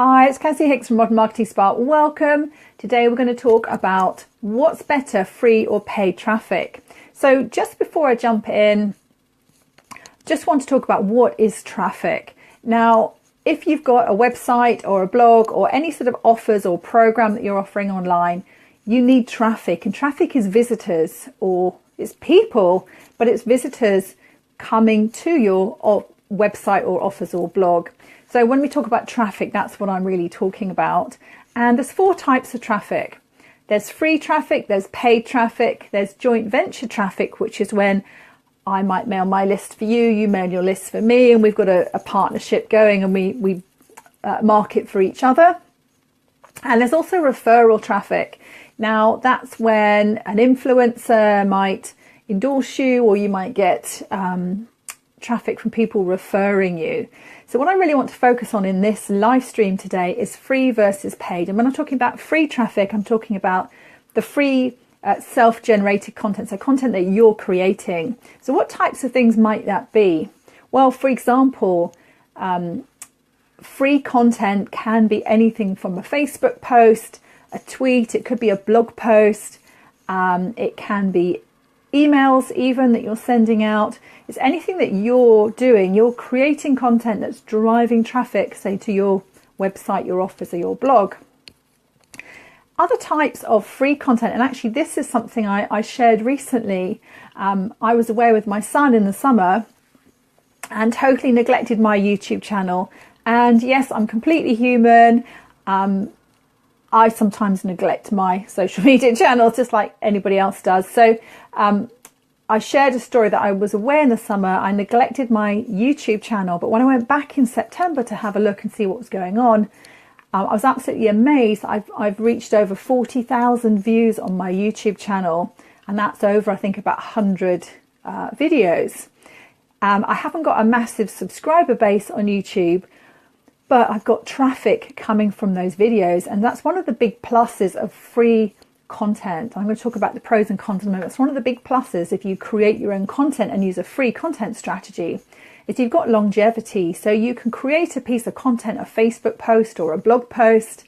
Hi, it's Cassie Hicks from Modern Marketing Spark. Welcome. Today we're going to talk about what's better, free or paid traffic. So just before I jump in, just want to talk about what is traffic. Now, if you've got a website or a blog or any sort of offers or program that you're offering online, you need traffic, and traffic is visitors, or it's people, but it's visitors coming to your website or offers or blog. So when we talk about traffic, that's what I'm really talking about. And there's 4 types of traffic. There's free traffic, there's paid traffic, there's joint venture traffic, which is when I might mail my list for you, you mail your list for me, and we've got a partnership going and we market for each other. And there's also referral traffic. Now, that's when an influencer might endorse you, or you might get traffic from people referring you. So what I really want to focus on in this live stream today is free versus paid. And when I'm talking about free traffic, I'm talking about the free self-generated content, so content that you're creating. So what types of things might that be? Well, for example, free content can be anything from a Facebook post, a tweet, it could be a blog post, it can be emails even that you're sending out. It's anything that you're doing. You're creating content that's driving traffic, say, to your website, your offers, or your blog. Other types of free content, and actually this is something I shared recently. I was away with my son in the summer and totally neglected my YouTube channel. And yes, I'm completely human. I sometimes neglect my social media channels just like anybody else does. So I shared a story that I was away in the summer. I neglected my YouTube channel, but when I went back in September to have a look and see what was going on, I was absolutely amazed. I've reached over 40,000 views on my YouTube channel, and that's over, I think, about 100 videos. I haven't got a massive subscriber base on YouTube, but I've got traffic coming from those videos, and that's one of the big pluses of free content. I'm going to talk about the pros and cons in a moment. It's one of the big pluses if you create your own content and use a free content strategy, is you've got longevity. So you can create a piece of content, a Facebook post or a blog post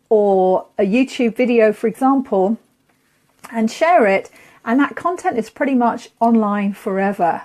or a YouTube video, for example, and share it, and that content is pretty much online forever.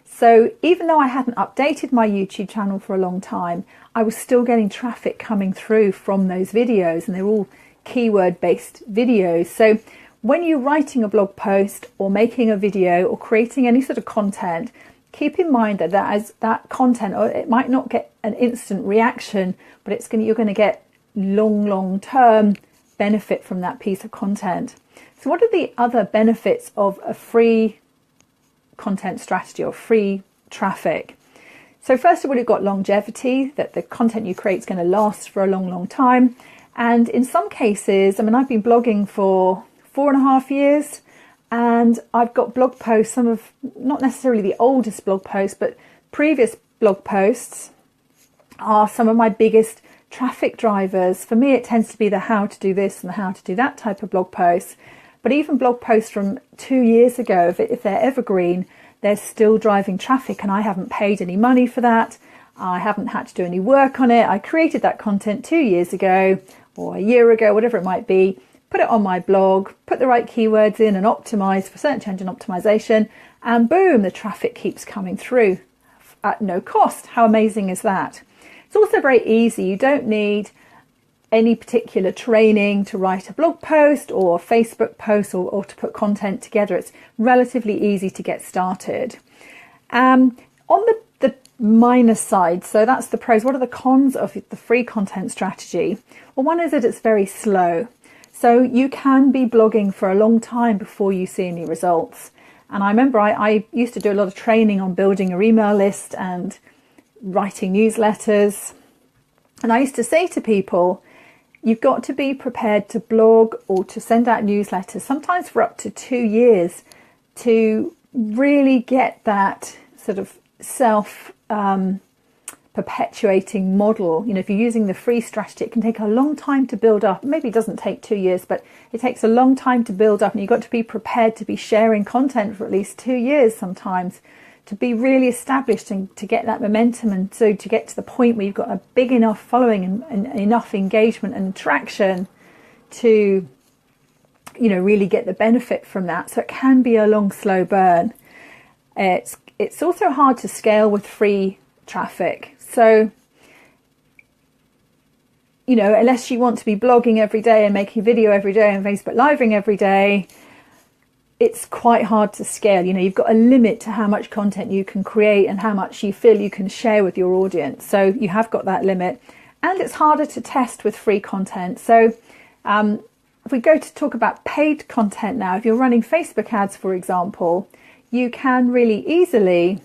So even though I hadn't updated my YouTube channel for a long time, I was still getting traffic coming through from those videos, and they're all keyword based videos. So when you're writing a blog post or making a video or creating any sort of content, keep in mind that that content, or it might not get an instant reaction, but you're going to get long term benefit from that piece of content. So what are the other benefits of a free content strategy or free traffic? So first of all, you've got longevity, that the content you create is going to last for a long time. And in some cases, I mean, I've been blogging for 4.5 years, and I've got blog posts, some of, not necessarily the oldest blog posts, but previous blog posts are some of my biggest traffic drivers. For me, it tends to be the how to do this and the how to do that type of blog posts. But even blog posts from 2 years ago, if they're evergreen, they're still driving traffic, and I haven't paid any money for that. I haven't had to do any work on it. I created that content 2 years ago or a year ago, whatever it might be, put it on my blog, put the right keywords in and optimize for search engine optimization, and boom, the traffic keeps coming through at no cost. How amazing is that? It's also very easy. You don't need any particular training to write a blog post or a Facebook post or to put content together. It's relatively easy to get started. On the minus side, so that's the pros. What are the cons of the free content strategy? Well, one is that it's very slow. So you can be blogging for a long time before you see any results. And I remember I used to do a lot of training on building your email list and writing newsletters. And I used to say to people, you've got to be prepared to blog or to send out newsletters, sometimes for up to 2 years, to really get that sort of self-perpetuating model. You know, if you're using the free strategy, it can take a long time to build up. Maybe it doesn't take 2 years, but it takes a long time to build up, and you've got to be prepared to be sharing content for at least 2 years sometimes to be really established and to get that momentum, and so to get to the point where you've got a big enough following and enough engagement and traction to, you know, really get the benefit from that. So it can be a long, slow burn. It's also hard to scale with free traffic. So, you know, unless you want to be blogging every day and making a video every day and Facebook living every day, it's quite hard to scale. You know, you've got a limit to how much content you can create and how much you feel you can share with your audience. So you have got that limit, and it's harder to test with free content. So if we go to talk about paid content now, if you're running Facebook ads, for example, you can really easily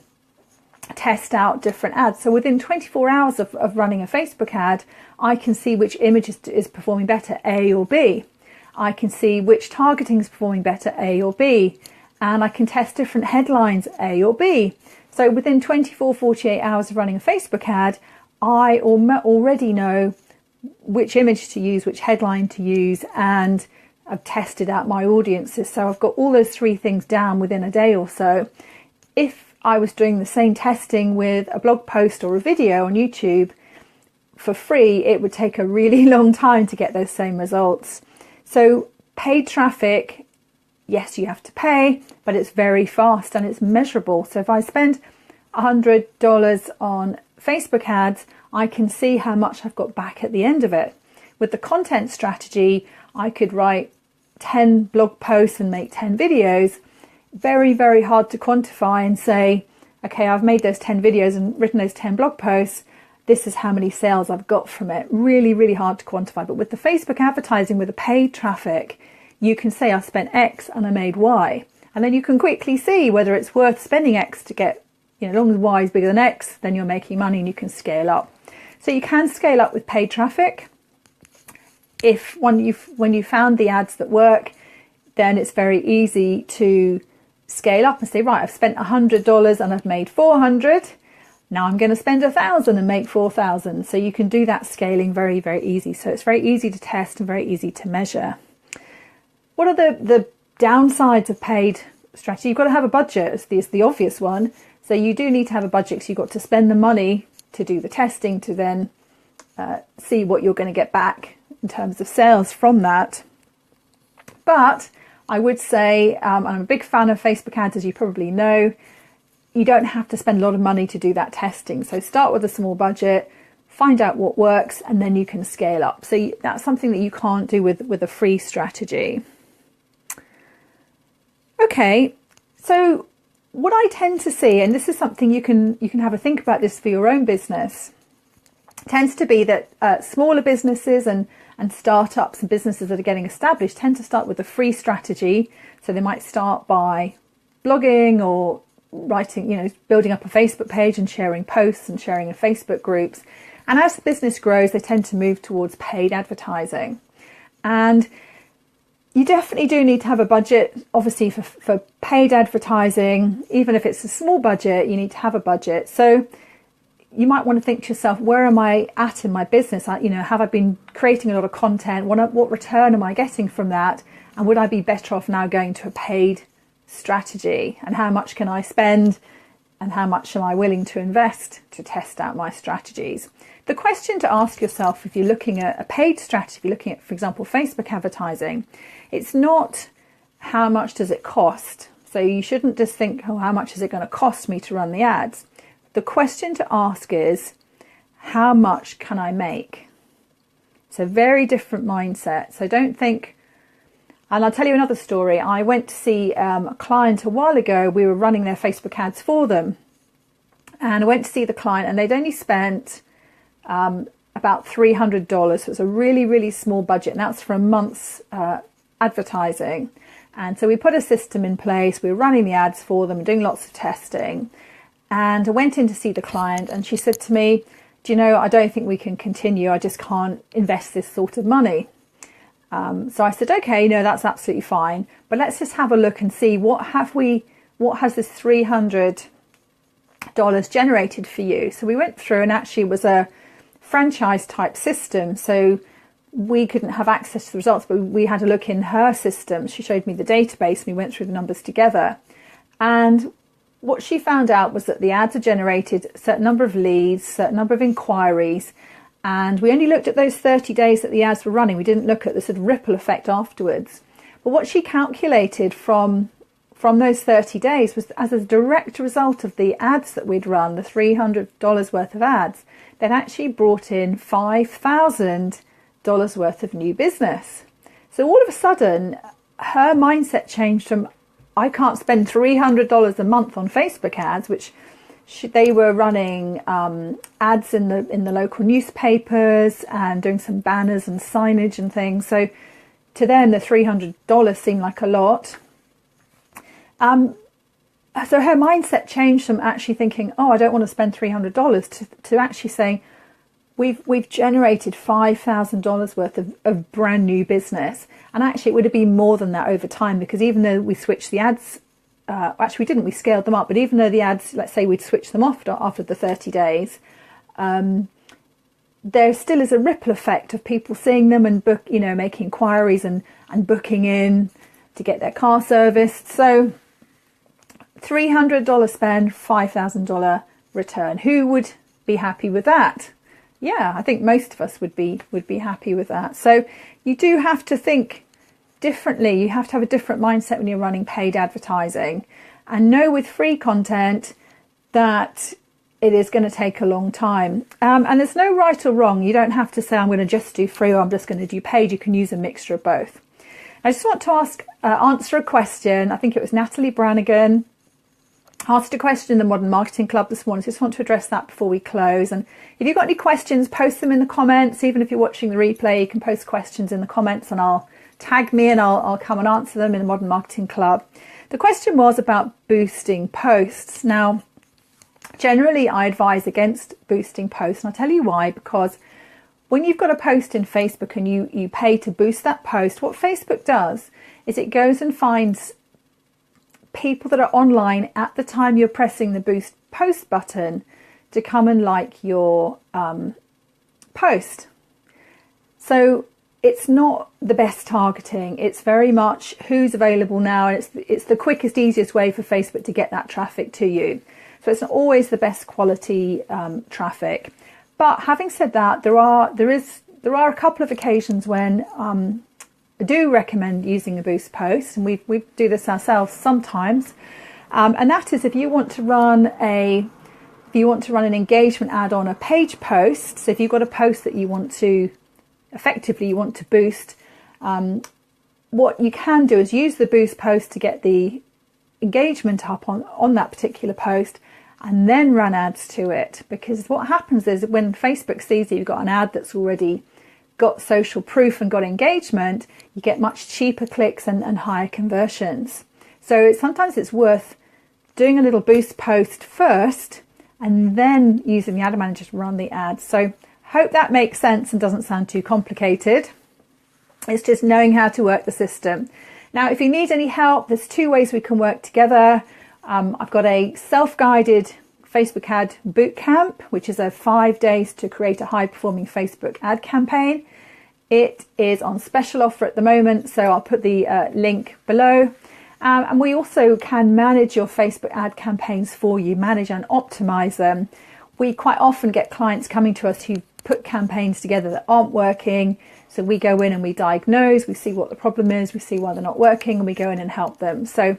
test out different ads. So within 24 hours of running a Facebook ad, I can see which image is performing better, A or B. I can see which targeting is performing better, A or B. And I can test different headlines, A or B. So within 24, 48 hours of running a Facebook ad, I already know which image to use, which headline to use, and I've tested out my audiences. So I've got all those three things down within a day or so. If I was doing the same testing with a blog post or a video on YouTube for free, it would take a really long time to get those same results. So paid traffic, yes, you have to pay, but it's very fast and it's measurable. So if I spend $100 on Facebook ads, I can see how much I've got back at the end of it. With the content strategy, I could write 10 blog posts and make 10 videos. Very, very hard to quantify and say, okay, I've made those 10 videos and written those 10 blog posts. This is how many sales I've got from it. Really, really hard to quantify. But with the Facebook advertising, with the paid traffic, you can say I spent X and I made Y. And then you can quickly see whether it's worth spending X to get, you know, as long as Y is bigger than X, then you're making money and you can scale up. So you can scale up with paid traffic. If when you found the ads that work, then it's very easy to scale up and say, right, I've spent $100 and I've made 400. Now I'm going to spend 1,000 and make 4,000. So you can do that scaling very, very easy. So it's very easy to test and very easy to measure. What are the downsides of paid strategy? You've got to have a budget. It's the obvious one. So you do need to have a budget. So you've got to spend the money to do the testing, to then see what you're going to get back in terms of sales from that. But I would say, I'm a big fan of Facebook ads, as you probably know. You don't have to spend a lot of money to do that testing. So start with a small budget, find out what works, and then you can scale up. So that's something that you can't do with a free strategy. Okay, so what I tend to see, and this is something you can have a think about this for your own business, tends to be that smaller businesses and startups and businesses that are getting established tend to start with a free strategy. So they might start by blogging or writing, you know, building up a Facebook page and sharing posts and sharing in Facebook groups. And as the business grows, they tend to move towards paid advertising. And you definitely do need to have a budget, obviously, for paid advertising. Even if it's a small budget, you need to have a budget. So you might want to think to yourself, where am I at in my business? You know, have I been creating a lot of content? What return am I getting from that? And would I be better off now going to a paid strategy? And how much can I spend? And how much am I willing to invest to test out my strategies? The question to ask yourself if you're looking at a paid strategy, if you're looking at, for example, Facebook advertising, it's not how much does it cost. So you shouldn't just think, oh, how much is it going to cost me to run the ads? The question to ask is, how much can I make? It's a very different mindset. So don't think, and I'll tell you another story. I went to see a client a while ago. We were running their Facebook ads for them. And I went to see the client and they'd only spent about $300. So it was a really, really small budget. And that's for a month's advertising. And so we put a system in place. We were running the ads for them, doing lots of testing. And I went in to see the client and she said to me, do you know, I don't think we can continue. I just can't invest this sort of money. So I said, okay, no, that's absolutely fine. But let's just have a look and see what has this $300 generated for you? So we went through, and actually it was a franchise type system. So we couldn't have access to the results, but we had a look in her system. She showed me the database and we went through the numbers together. And what she found out was that the ads had generated a certain number of leads, a certain number of inquiries, and we only looked at those 30 days that the ads were running. We didn't look at the sort of ripple effect afterwards. But what she calculated from those 30 days was, as a direct result of the ads that we'd run, the $300 worth of ads, they'd actually brought in $5,000 worth of new business. So all of a sudden, her mindset changed from, I can't spend $300 a month on Facebook ads, which they were running ads in the local newspapers and doing some banners and signage and things. So to them, the $300 seemed like a lot. So her mindset changed from actually thinking, oh, I don't want to spend $300 to actually saying, we've generated $5,000 worth of brand new business. And actually it would have been more than that over time, because even though we switched the ads, actually we didn't, we scaled them up, but even though the ads, let's say we'd switch them off after the 30 days, there still is a ripple effect of people seeing them and making inquiries and booking in to get their car serviced. So $300 spend, $5,000 return. Who would be happy with that? Yeah, I think most of us would be happy with that. So you do have to think differently. You have to have a different mindset when you're running paid advertising, and know with free content that it is going to take a long time. And there's no right or wrong. You don't have to say, I'm going to just do free or I'm just going to do paid. You can use a mixture of both. I just want to answer a question. I think it was Natalie Brannigan asked a question in the Modern Marketing Club this morning. So I just want to address that before we close. And if you've got any questions, post them in the comments. Even if you're watching the replay, you can post questions in the comments and I'll tag me and I'll come and answer them in the Modern Marketing Club. The question was about boosting posts. Now, generally I advise against boosting posts, and I'll tell you why. Because when you've got a post in Facebook and you pay to boost that post, what Facebook does is it goes and finds people that are online at the time you're pressing the boost post button to come and like your post. So it's not the best targeting. It's very much who's available now, and it's the quickest, easiest way for Facebook to get that traffic to you. So it's not always the best quality traffic. But having said that, there are a couple of occasions when I do recommend using a boost post, and we do this ourselves sometimes, and that is if you want to run an engagement ad on a page post. So if you've got a post that you want to boost, what you can do is use the boost post to get the engagement up on that particular post, and then run ads to it. Because what happens is when Facebook sees that you've got an ad that's already got social proof and got engagement, you get much cheaper clicks and higher conversions. So sometimes it's worth doing a little boost post first and then using the ad manager to run the ads. So hope that makes sense and doesn't sound too complicated. It's just knowing how to work the system. Now, if you need any help, there's two ways we can work together. I've got a self-guided Facebook ad bootcamp, which is 5 days to create a high-performing Facebook ad campaign. It is on special offer at the moment, so I'll put the link below. And we also can manage your Facebook ad campaigns for you, manage and optimize them. We quite often get clients coming to us who put campaigns together that aren't working. So we go in and we diagnose, we see what the problem is, we see why they're not working, and we go in and help them. So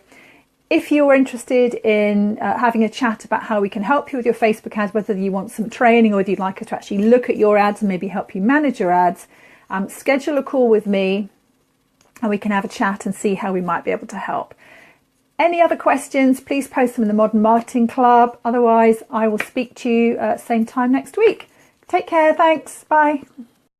if you're interested in having a chat about how we can help you with your Facebook ads, whether you want some training or whether you'd like us to actually look at your ads and maybe help you manage your ads, schedule a call with me and we can have a chat and see how we might be able to help. Any other questions, please post them in the Modern Marketing Club. Otherwise, I will speak to you same time next week. Take care. Thanks. Bye.